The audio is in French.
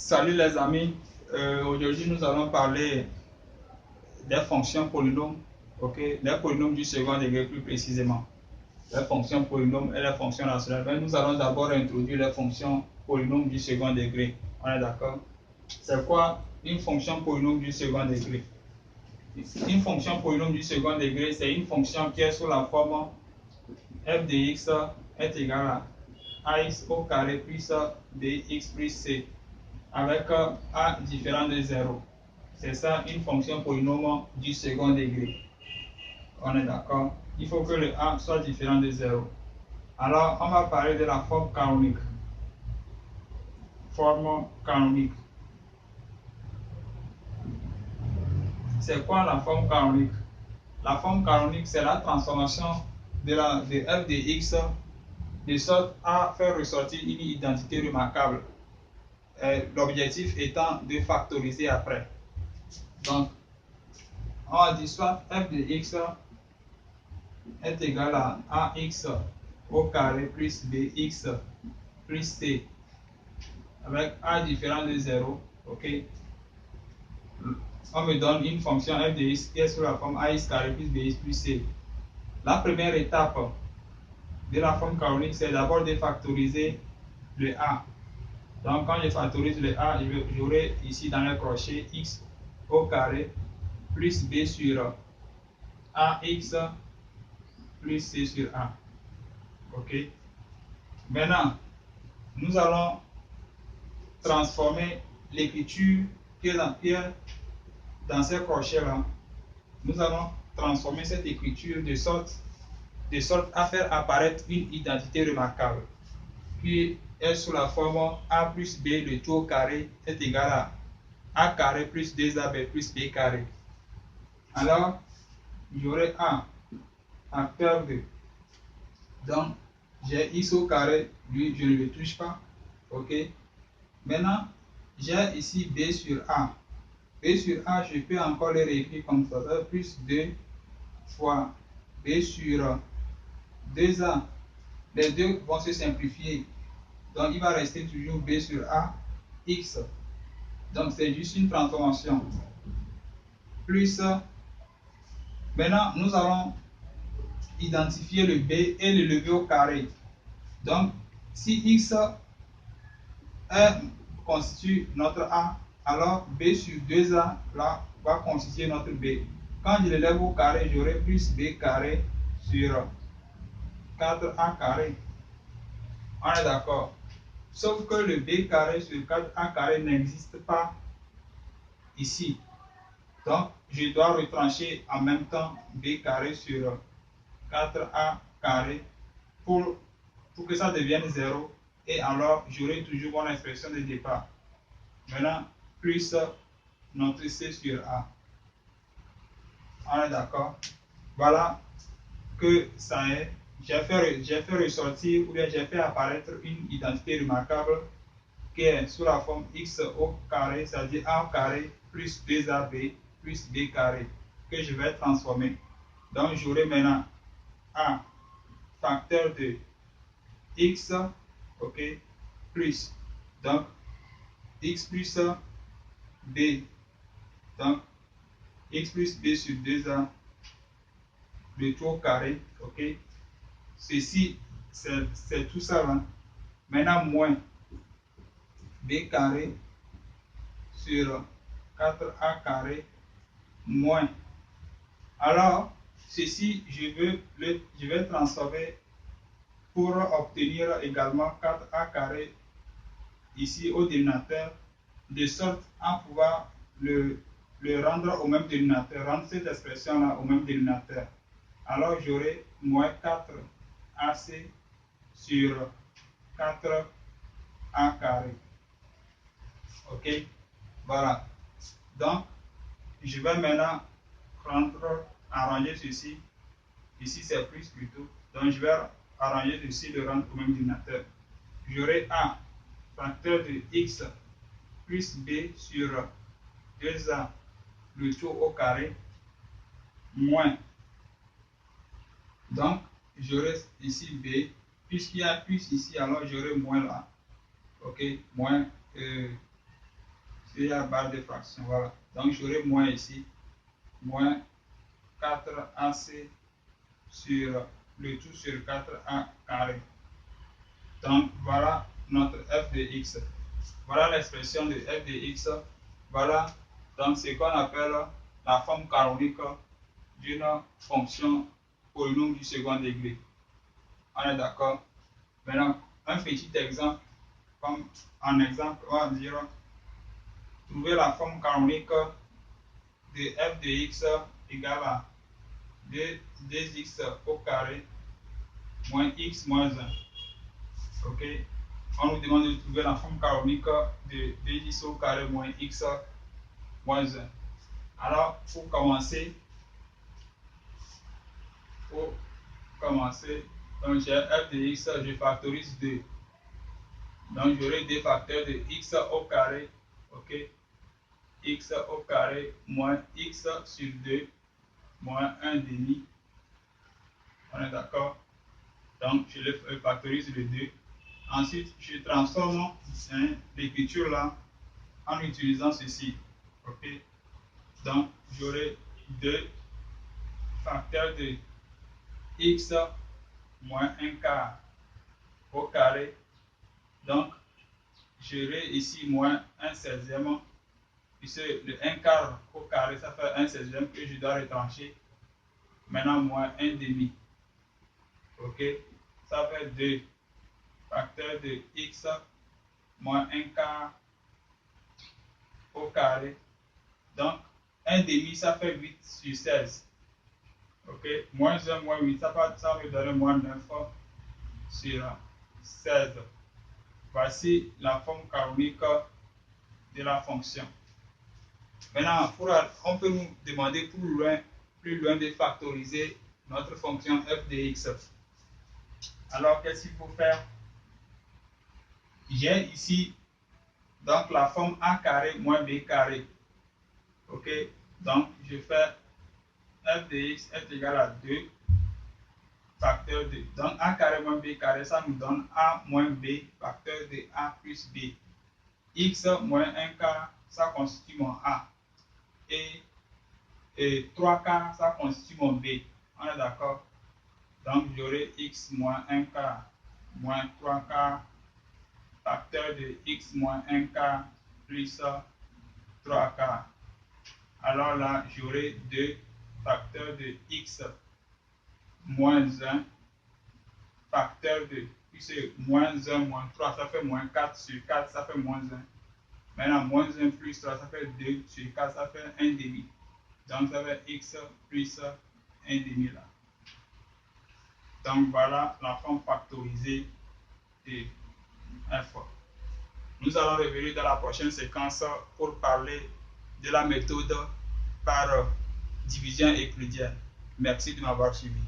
Salut les amis, aujourd'hui nous allons parler des fonctions polynômes, ok, les polynômes du second degré plus précisément, les fonctions polynômes et les fonctions rationnelles. Mais nous allons d'abord introduire les fonctions polynômes du second degré, on est d'accord? C'est quoi une fonction polynôme du second degré? Une fonction polynôme du second degré, c'est une fonction qui est sous la forme f de x est égal à ax au carré plus bx plus c, avec a différent de 0. C'est ça une fonction polynôme du second degré. On est d'accord? Il faut que le a soit différent de 0. Alors, on va parler de la forme canonique. Forme canonique. C'est quoi la forme canonique? La forme canonique, c'est la transformation de f de x de sorte à faire ressortir une identité remarquable. L'objectif étant de factoriser après. Donc, on va dire soit f de x est égal à ax au carré plus bx plus c avec a différent de 0, ok. On me donne une fonction f de x qui est sous la forme ax carré plus bx plus c. La première étape de la forme canonique, c'est d'abord de factoriser le a. Donc, quand je factorise le a, j'aurai ici dans le crochet x au carré plus b sur ax plus c sur a. Ok. Maintenant, nous allons transformer l'écriture qui est dans ces crochets-là. Nous allons transformer cette écriture de sorte à faire apparaître une identité remarquable qui est sous la forme a plus b, le tout au carré est égal à a carré plus 2ab plus b carré. Alors, j'aurai a facteur de. Donc, j'ai x au carré, lui, je ne le touche pas. Ok. Maintenant, j'ai ici b sur a. B sur a, je peux encore le réécrire comme ça. Plus 2 fois b sur 2a. Les deux vont se simplifier. Donc, il va rester toujours b sur a x. Donc, c'est juste une transformation. Plus, maintenant, nous allons identifier le b et le lever au carré. Donc, si x constitue notre a, alors b sur 2a là, va constituer notre b. Quand je le lève au carré, j'aurai plus b carré sur 4a carré. On est d'accord? Sauf que le b carré sur 4a carré n'existe pas ici. Donc, je dois retrancher en même temps b carré sur 4a carré pour que ça devienne 0. Et alors, j'aurai toujours mon expression de départ. Maintenant, plus notre c sur a. On est d'accord? Voilà que ça est. J'ai fait ressortir ou bien j'ai fait apparaître une identité remarquable qui est sous la forme x au carré, c'est-à-dire a au carré plus 2ab plus b carré, que je vais transformer. Donc, j'aurai maintenant a facteur de x, ok, plus, donc, x plus b, donc, x plus b sur 2a, le tout au carré, ok. Ceci, c'est tout ça là. Maintenant, moins b carré sur 4a carré, moins. Alors, ceci, je vais transformer pour obtenir également 4a carré ici au dénominateur, de sorte à pouvoir le rendre au même dénominateur, rendre cette expression-là au même dénominateur. Alors, j'aurai moins 4ac sur 4a carré. Ok, voilà. Donc, je vais maintenant arranger ceci. Ici, c'est plus plutôt. Donc, je vais arranger ceci, le rendre au même dénominateur. J'aurai a facteur de x plus b sur 2a, le tout au carré, moins. Donc, j'aurai ici b, puisqu'il y a plus ici, alors j'aurai moins là. Ok, moins C'est la barre de fraction. Voilà. Donc j'aurai moins ici. Moins 4AC sur le tout sur 4A carré. Donc voilà notre f de x. Voilà l'expression de f de x. Voilà donc ce qu'on appelle la forme canonique d'une fonction polynôme du second degré. On est d'accord? Maintenant, un petit exemple, comme en exemple, on va dire trouver la forme canonique de f de x égale à 2x au carré moins x moins 1. Ok? On nous demande de trouver la forme canonique de 2x au carré moins x moins 1. Alors, pour commencer, donc j'ai f de x, je factorise 2. Donc j'aurai deux facteurs de x au carré, ok? X au carré moins x sur 2 moins 1 demi. On est d'accord? Donc je le factorise le 2. Ensuite, je transforme l'écriture là en utilisant ceci. Ok? Donc j'aurai 2 facteurs de x moins 1 quart au carré. Donc j'aurai ici moins 1 16e. Puisque le 1 quart au carré, ça fait 1 16e que je dois retrancher. Maintenant, moins 1 demi. Ok? Ça fait 2 facteurs de x moins 1 quart au carré. Donc, 1 demi, ça fait 8 sur 16. Ok? Moins 1, moins 8, ça va me donner moins 9 sur 16. Voici la forme canonique de la fonction. Maintenant, on peut nous demander plus loin de factoriser notre fonction f de x. Alors, qu'est-ce qu'il faut faire? J'ai ici donc la forme a carré moins b carré. Ok? Donc, je fais f de x est égal à 2 facteur de. Donc, a carré moins b carré, ça nous donne a moins b facteur de a plus b. X moins 1 quart, ça constitue mon a. Et 3 quarts, ça constitue mon b. On est d'accord? Donc, j'aurai x moins 1 quart moins 3 quarts facteur de x moins 1 quart plus 3 quarts. Alors là, j'aurai 2 facteurs de x moins 1 facteur de, puisque moins 1 moins 3, ça fait moins 4 sur 4, ça fait moins 1. Maintenant, moins 1 plus 3, ça fait 2 sur 4, ça fait 1 demi. Donc, ça fait x plus 1 demi là. Donc, voilà la forme factorisée de f. Nous allons revenir dans la prochaine séquence pour parler de la méthode par division euclidienne. Merci de m'avoir suivi.